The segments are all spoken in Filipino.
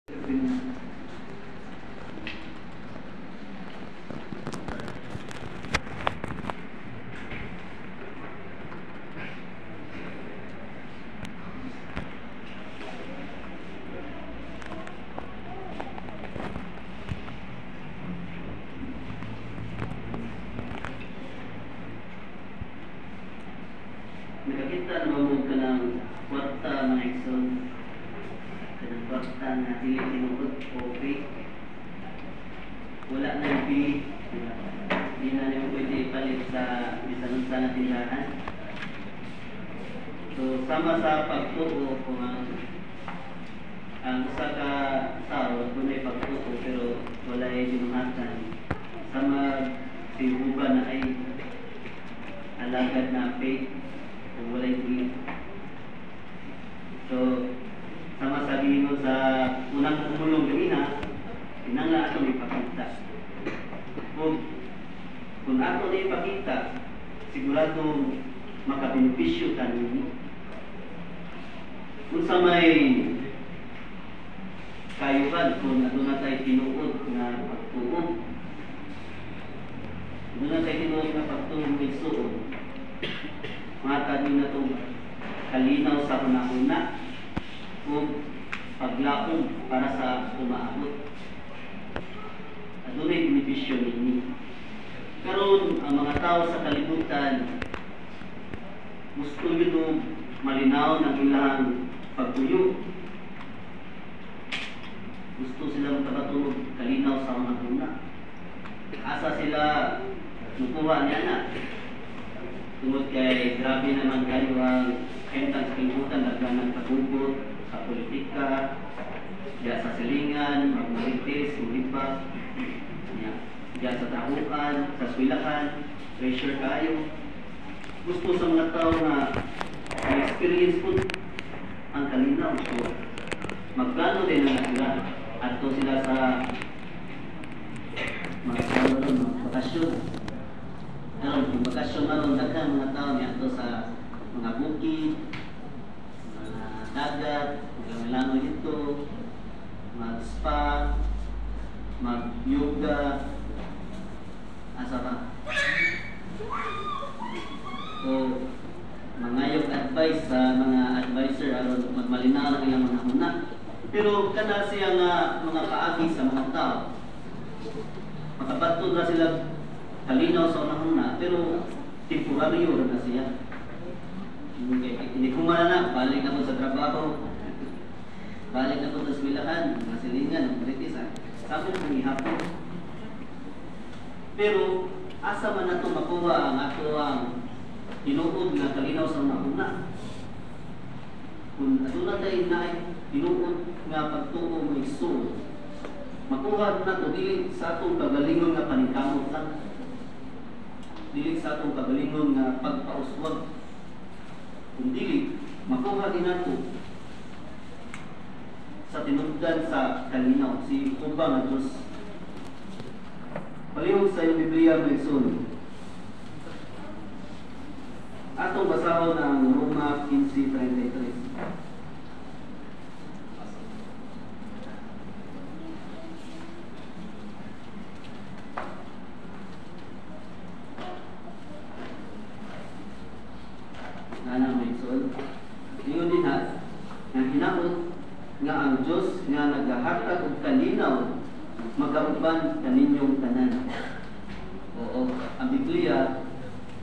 Nakakita naman ka ng kwarta mga ikson. Kanang kwarta na dili tinuod o fake. Wala na yung fee. Hindi na yung pwede ipalit sa bisan sa tindahan. So, sama sa pagtuo kung ang usa ka tao dunay pagtuo pero wala ay dinungatan. Sama si Buba na ay alagad na fake. Kung wala yung so, sama sabihin mo sa unang umulong ganina, pinanga ato may ipakita. Kung ato na ipakita, sigurado makabenepisyo ka nini. Kung sa may kayuhan, kung ato na tayo tinuod na pagtuod, ato na tayo tinuod na pagtuod may suod, matad na itong kalinaw sa una-una o paglaong para sa umaabot. At doon ay benepisyo nini. Karon ang mga tao sa kalibutan gusto nito malinaw ng ilang pagtuyo. Gusto sila magkakatunog kalinaw sa una-una. Asa sila nukuha niya na. Tungod kay grabe naman kayo ang kentang sa kalibutan, naglanang pagubot sa politika, diya sa silingan, magmarites, ulipa, diya sa tahukan, sa eskwelahan, pressure kayo. Gusto sa mga tao na experience po ang kalinaw. So, magplano din ang sila. Ato sila sa mga bakasyon. Kung bakasyon naroon, daghang mga tao niya ito sa mga bukid, mga dagat, mga milano dito, mag-spa, mag-yoga, asa pa. So, mangayog advice sa mga advisor aron magmalinaw ng ilang mga huna. Pero kana siya nga mga kaagi sa mga tao. Makabatod na sila kalinaw sa unang-una, pero temporaryo na siya. Hindi kumana na, balik na po sa trabaho, balik na po sa eskwelahan, mga silingan, mga sabi na kong ihapon. Pero, asa man na ito makuha ang ato ang tinuod na kalinaw sa unang-una. Kung ato na tayo na tinuod nga pagtuo mo igsoon, makuha na ito dili sa atong kagalingon nga paningkamot lang. Dili sa atong kagalingon nga pagpauswag. Kung dili, makuha din nato sa tinugdan sa kalinaw, si Uba nga Diyos. Palihog sa iyong Biblia may sun. Atong basahon ang Roma 15:33. Iyon din ha, nga hinaot nga ang Diyos nga naghahatag og kalinaw magauban kaninyong tanan. Oo, ang Biblia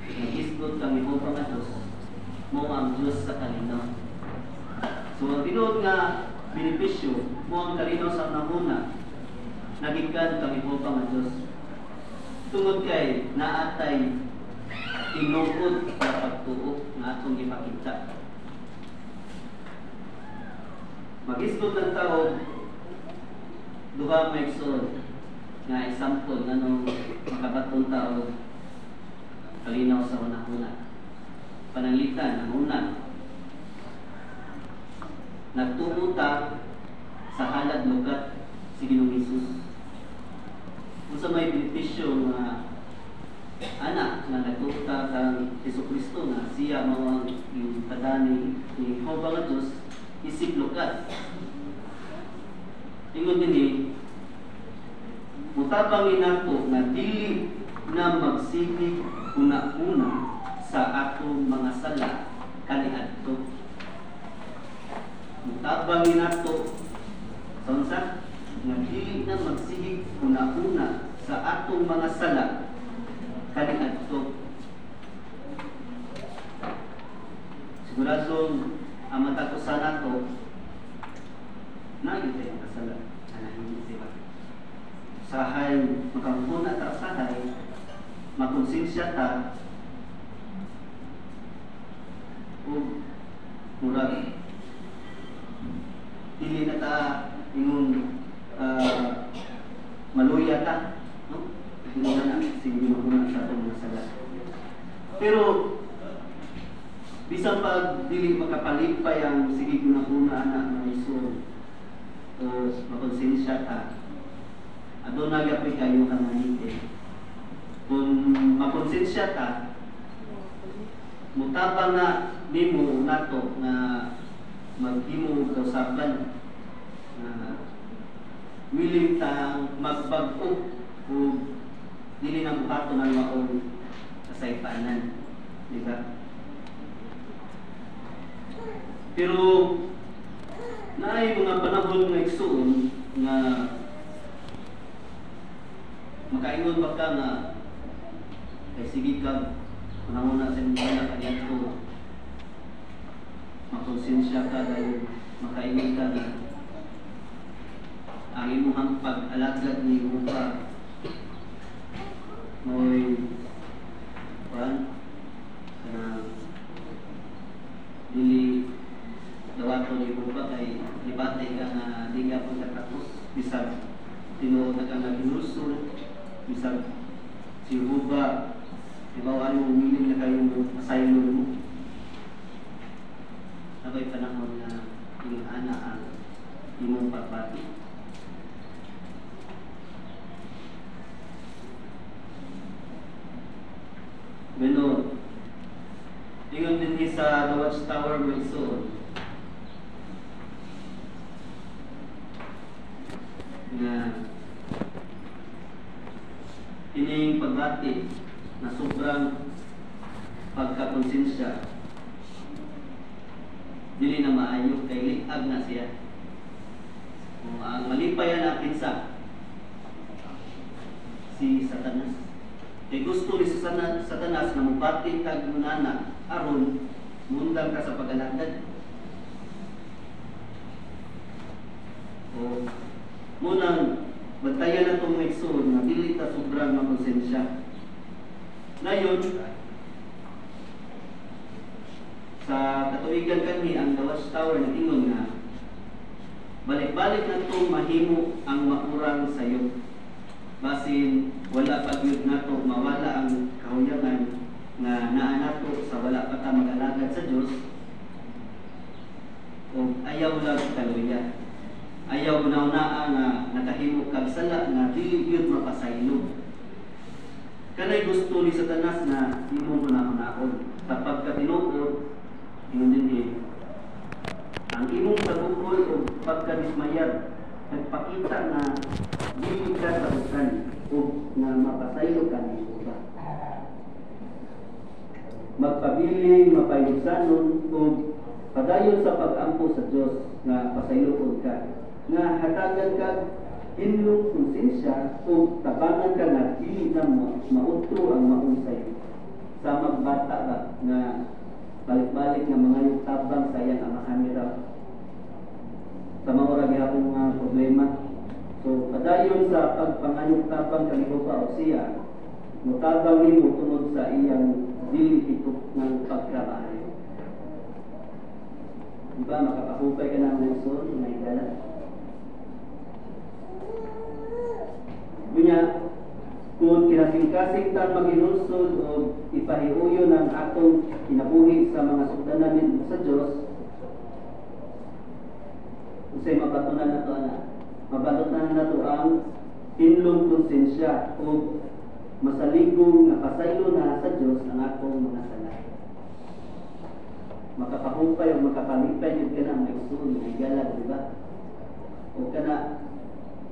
nag-isgot kami mo nga Diyos mo ang Diyos sa kalinaw. So ang tinuod nga benepisyo mo ang kalinaw sa nahuna, nagikan kami mo nga Diyos. Tungod kay naatay tinuod sa pagtuo nga atong ipakita. Mag-isgot ng tao, duha may igsoon nga example nganong makabatong tao kalinaw sa una-una. Pananglitan ang una. Nagtuo ta sa halad lugat si Ginoong Hesus. Kung sa may benepisyo nga anak nga nagtuo ta kang Jesucristo nga siya mao ang yung kadani ni Jehova nga Diyos isip lugat. ingon dinhi mutabang nato na dili na magsigi una-una sa atong mga sala kaniadto. Mutabang nato sa nga dili na magsigi una-una sa atong mga sala kaniadto. Siguradong ang matakusan nato na yun tayong kasala. Anahin siya. Sahay, makampuna ta sahay, makonsensya ta, o murag, dili na ta ingon maluya ta, no? Hindi na sige maguna sa atong mga sala. Pero bisan pag dili makapalipay ang sige guna-guna anak ng iso o makonsensya ta, adto na gyapon kayo kang manite. Kung makonsensya ta, mutabang na nimo nato na maghimo og kausaban na willing tang magbag-o o dili na buhaton ang maong kasaypanan, di ba? Pero naay mga panahon nga igsuon nga makaingon pa ka nga kay sige ka panahon na sa mga kaniyadto makonsensya ka dahil makaingon ka na ang imuhang pag-alagad ni Upa mo'y dili dawato ni Upa kay libate ka nga di nga pagkatapos bisag tinuod na ka nga ginusul bisag si Upa ibawa mo umiling na kayo masaylo mo sabay panahon na yung ana ang imong pagpati. Bueno, ingon din sa The Watchtower mo iso na ining pagbati na sobrang pagkakonsensya dili na maayo kay liag na siya. Kung ang malipayan na kinsa si Satanas. Kay gusto ni Satanas na mubati kag munana aron mundang ka sa pag-alagad. O munang bantayan na itong maigsoon na dili ta sobrang makonsensya. Ngayon, sa katuigan kami ang The Watchtower na ingon nga balik-balik na itong mahimo ang maurang sayo. Basin wala pagyud nato mawala ang kahuyangan nga naa nato sa wala pa ta mag-alagad sa Dios o ayaw lang kaluya. Ayaw una-unaa nga nakahimo kag sala nga dili gyud mapasaylo. Kanay gusto ni Satanas na imong una-unaon sa pagkatinuod ingon dinhi ang imong pagbukoy o pagkadismayad nagpakita na dili ka sausan o nga mapasaylo ka ni Upa. Magpabiling, mapayusanon o padayon sa pag-ampo sa Dios nga pasayloon ka nga hatagan ka hinlong konsensya o tabangan ka nga dili na mautro ang mausay sa magbata ka nga balik-balik nga mga tabang sa iyang amahan nila sa mga gihapon nga problema. So padayon sa pagpangayog tabang kanibuka o siya mutabang nimo tungod sa iyang dili pitok ng pagkabay. Diba makapahupay ka na ng son may gala. Bunya kung kinasing-kasing ta maghinusod o ipahiuyo ng atong kinabuhi sa mga sugdanan sa Dios usay mabatunan na to ana mabatunan na to ang hinlong konsensya o masaligong nga pasaylo na sa Dios ang atong mga sala. Makapahupay o makapalipay yun ka na may usun, may galag, di ba? O ka na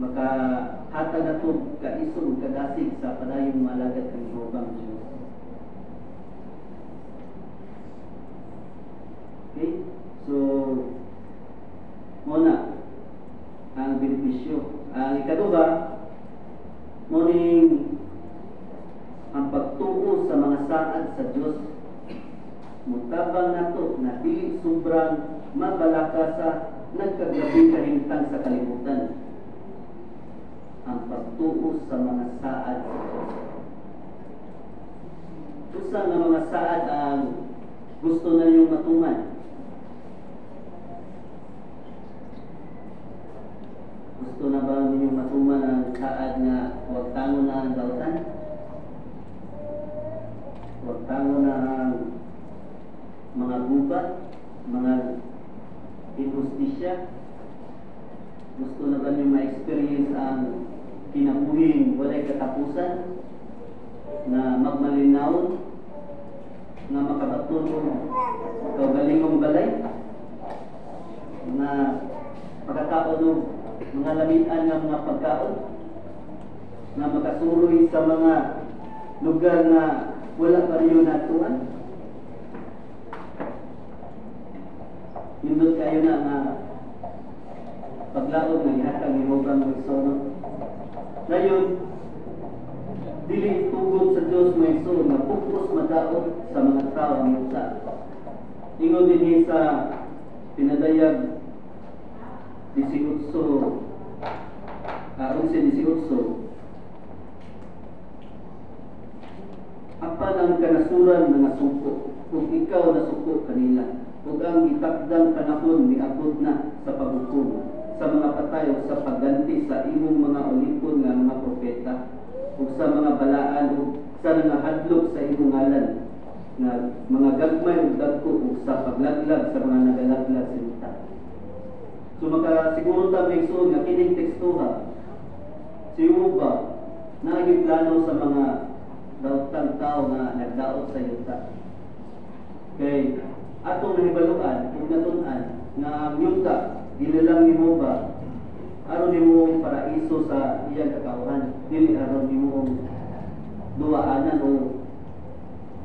makahatag nato kaisog kadasig sa padayong malagad ng Gihobang Diyos. Okay? So, muna ang benepisyo. Ang ikaduha, muning ang pagtuo sa mga saad sa Diyos. Mutabang nato na dili sobrang mabalaka sa nagkagabi kahintang sa kalibutan. Ang pagtuo sa mga saad sa Diyos. Usa nga mga saad ang gusto na niyong matuman. Gusto na ba ninyong matuman ang saad nga huwag tango na ang dautan? Huwag tango na ang mga gubat, mga injustisya? Gusto na ba niyo ma-experience ang kinabuhing walay katapusan na magmalinawon na makabatulong kaugalingong balay na pagkakaon mga lamian ng mga pagkaon na makasuroy sa mga lugar na wala pa rin natuan? Nindot kayo na nga paglaog ng ihatag ni Gihobang mo isono. Ngayon, dili tugod sa Diyos mo isono na pupos madaot sa mga tao ang yuta. Ingon din sa pinadayag 11, 11-18. Apan ang kanasuran nga suko, kung ikaw nasuko kanila, ug ang gitakdang panahon miabot na sa paghukom sa mga patay ug sa pagganti sa imong mga ulipon nga mga propeta ug sa mga balaan ug sa nangahadlok sa imong ngalan nga mga gagmay ug dagko ug sa paglaglag sa mga nagalaglag sa yuta. So makasiguro ta may suod nga kining tekstuha si Uba na plano sa mga daotang tao nga nagdaot sa yuta. Kay atong nahibaluan ug natun-an nga ang yuta gilalang ni Gihobang aron nimo paraiso sa iyang katawhan, dili aron nimo duaanan o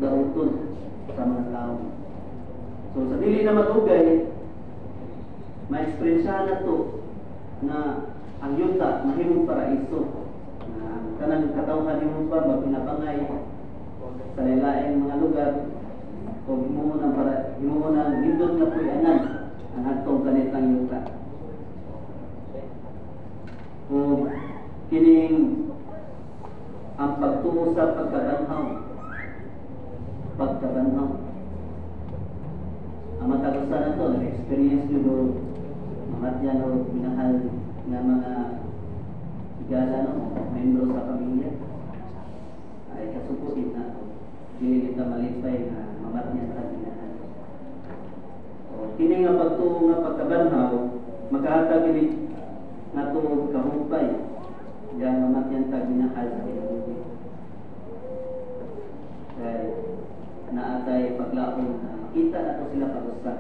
daoton sa mga tao. So sa dili na matugay, ma-experience na to na ang yuta mahimong paraiso. Kanang katawhan ni Gihobang magpinapangay sa lain-laing mga lugar o himuon ang lindot na puyanan ang atong kanitang yuta. O kining ang pagtuo sa pagkabanhaw. Ang matagusan na to, nag-experience nyo do mga dyan o minahal na mga higala no, membro sa pamilya. Ay kasuputin na to. Dili kita malipay na mamatyan sa ginahal. Kini nga pagtuo nga pagkabanhaw, makahatag ini nato kahupay. Diyan mamatyan ta ginahal sa kinabuhi. Kaya naatay paglaon na makita nato sila pag-usa.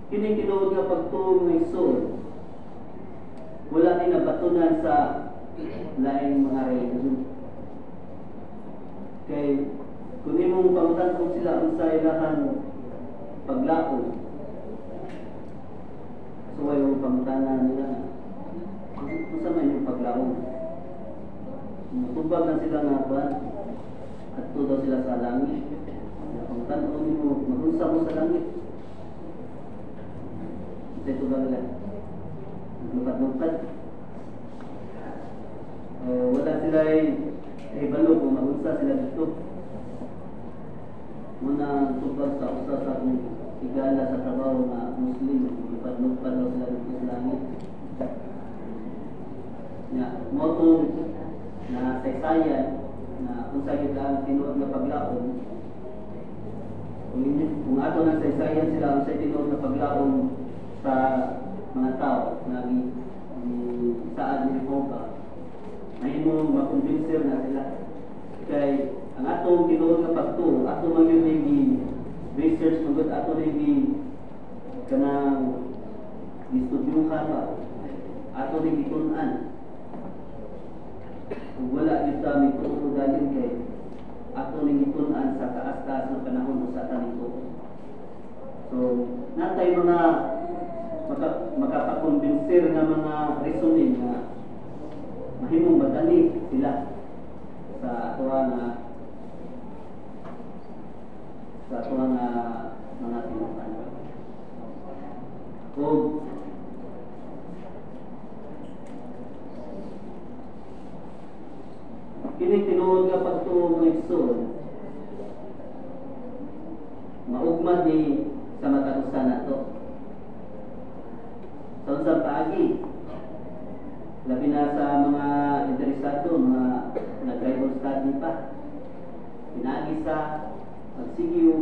Kini tinuod nga pagtuo nga igsoon, wala ni nabatunan sa laing mga religion. Kay kung imong pangutanon sila ang sa ilahan paglaon, so yung pangutanan nila kung sa man yung paglaon, matubag na sila nga buwan at daw sila sa langit. Pangutanon mo, magunsa mo sa langit, sa ito ba nila lupat-lupat. Wala sila ay balo kung magunsa sila dito. Muna tupag sa usa sa igala sa trabaho na Muslim, lupat-lupat daw sila dito sa langit. Motong na saysayan na kung sa kita tinuod na paglaon, kung ato ng saysayan sila ang sa tinuod na paglaon sa mga tao na saad ni Gihobang, mahimong makumbinser na sila. Kay ang atong tinuod nga pagtuo, ato magyud research magud ato ni kanang istudyuhan ba ato ning gitun-an. Kung wala gyud ta mituo dayon kay ato ning gitun-an sa taas-taas nga panahon usa ta ning tuo. So, natay mga makapakumbinser nga mga reasoning nga mahimong madali sila sa ato nga mga tinukan. Kung kini tinuod nga pagtuo ng igsoon, maugmad ni sa matagusan nato. Sa unsang paagi, labi na sa mga interesado, mga nag-Bible study pa, pinagi sa pagsigyo